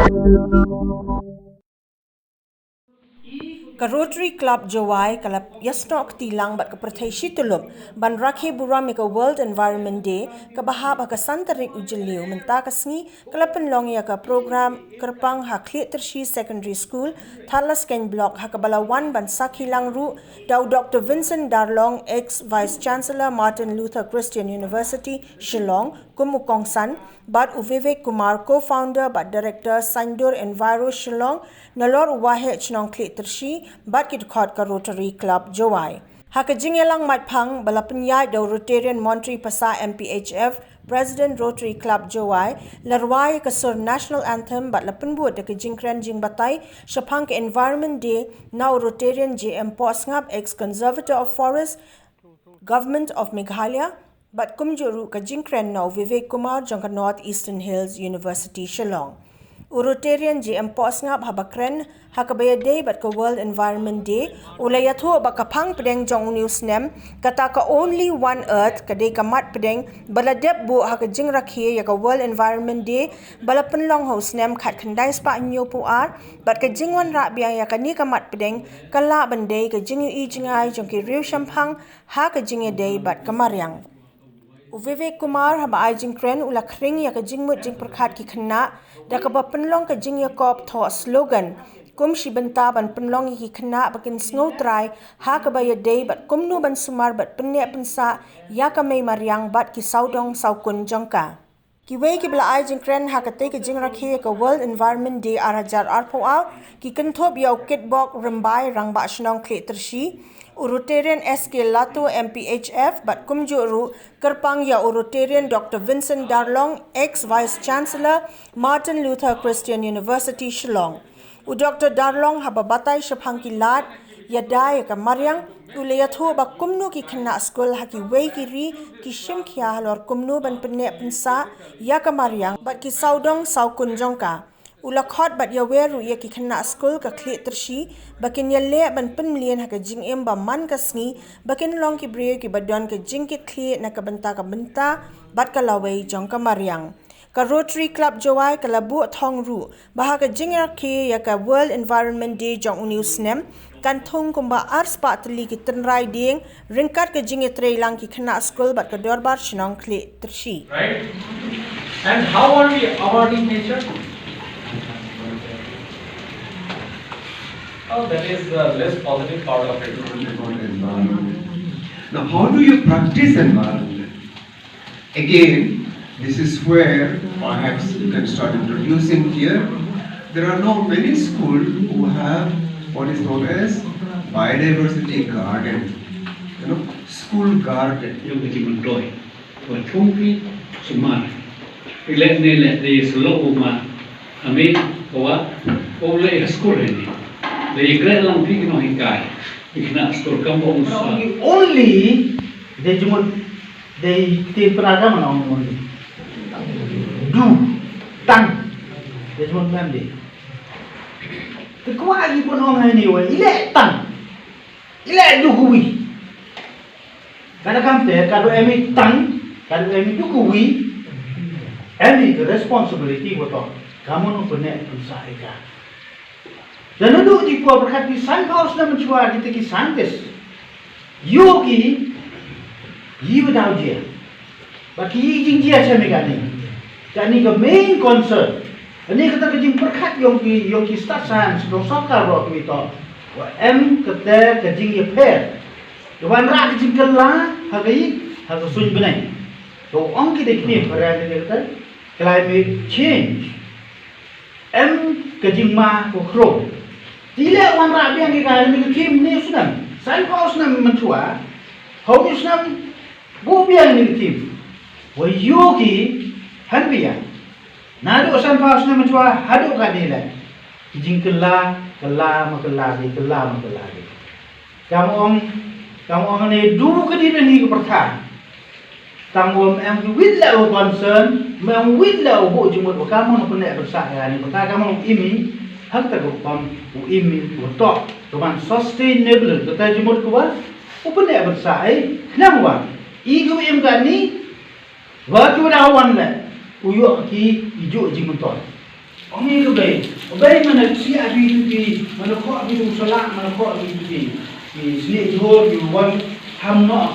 Ka Rotary Club Jowai kalap ïasnoh tilang bat ka pyrthei shityllup ban rakhe burom ka World Environment Day ka bahab ka tarik Jylliew mynta ka sngi kalap pynlong ya ka prokram kyrpang Khliehtyrshi Secondary School Thadlaskeiñ Block balawan ban sakhi lang ru dau Dr. Vincent Darlong ex-Vice Chancellor Martin Luther Christian University Shillong kongsan bat Vivek Kumar co-founder bat director Saindur Enviro Shillong nalor Waheh Chnong Khliehtyrshi bat dkhot ka Rotary Club Jowai. Jingialang maitphang balapenyai do Rtn. Montri Passah MPHF President Rotary Club Jowai larwai ka sur National Anthem bat lapenbuat ka jingkren jingbatai syapang ka Environment Day now Rtn.J.M.Pohsngap Ex-Conservator of Forest Government of Meghalaya bat kumjuru ka jingkren now Vivek Kumar jangka North Eastern Hills University Shillong. Rtn.J.M.Pohsngap habakren hakabaya day bat ka World Environment Day ulayatho bakapang pedeng jong news nem kata ka only one earth kadai kamat pedeng baladep bu haka jing rakhe ya ka World Environment Day balapenlong house nem khat khandai spa nyo puar bat ka jingwan ra biang ya ka ni kamat pedeng kala bandai ka Jylliew jingai jong ki riu shampang ha ka jinge day bat kamaryang. Vivek Kumar haba ai jingkren ulakring ya ka jingmut jing perkhat ki khna da ka penlong ka jing yakop tho slogan kum shibenta ban penlong ki khna bakin sngo trai ha ka baya day bat kumnu ban sumar bat penne pensa ya ka mai maryang bat ki saudong saukun jongka ki wei ki bla ai jingkren ha ka te ka jing rakhe ka World Environment Day arajar arpo au ki kanthop yau kitbok rambai rangba Chnong Khliehtyrshi Rtn. SK Lato MPHF bat kumjuru kyrpang ya Rtn. Dr. Vincent Darlong ex-Vice Chancellor Martin Luther Christian University Shillong. Dr. Darlong hababatay syapang kilat yadai ka maryang ulayatho ba kumnu ki khna school haki wei kiri ki shimkhia halor kumnu ban penne pensa ya ka maryang bat ki saudong saukun jongka. Ulakot bat yaweru ya ki khna school ka Khliehtyrshi bakin yalle ban penmlian haka jing em ba man ka sngi bakin long ki brio ki badon ka jingkit khlie na ka benta bat ka lawei jong ka maryang. Ka Rotary Club Jowai ka labu thong ru baha ka jingrak ke ya ka World Environment Day jong news nem kan thong kumba ars pa tli ki tenrai ding ringkat ka jinge trei lang ki khna school bat ka dorbar Chnong Khliehtyrshi. Right? And how are we awarding nature? Oh, that is the less positive part of it. Now, how do you practice environment? Again, this is where perhaps you can start introducing here. There are now many schools who have what is known as biodiversity garden. You know, school garden. Yung kitimundoy. Kung chungki, sumar. Ilan nila di solo uma. Amin, kawa, ule school ini. They great lang pig no hingkai. Ikna store kampo usa. Only they jumut they pragama no only. Do tang. They jumut memde. Tekwa lagi pun orang ini wah ile tang. Ile dukui. Kada kampe kado emi tang, kado emi dukui. Emi the responsibility betul. Kamu no punya usaha ika. Dan duduk di kuah berkati sangka harus nak mencuba kita ki santes. Yogi, you without dia. Bagi jingia saya megani. Dan ini ke main concern. Ini kita kejing berkat yang ki start science, yang sokar roh kita. Em kita kejing ye pair. Dewan rak kejing kelah, hagai sun benai. So orang kita kini perang kita climate change. Em kejing ma ko kro. Tidak orang rabi yang kita ni kim ni sunam. Saya kau sunam mencua. Kau ni sunam bubiang ni kim. Wahyuki hanbiya. Nado sampai sunam mencua hadu kadila. Jing kelah makela di. Kamu orang ni dulu kediri ni kepercayaan. Kamu yang witla concern, yang witla bu jumut kamu nak kena bersahaya ni. Kamu ini hak tak kau imi utok tuan sustainable kita jumut kuat upun dia bersai kenapa igu im gani waktu dah awan le uyuk ki ijuk jimuton Ongi obey mana si abi tu mana kau abi tu salah mana kau abi tu di sini tu you want ham no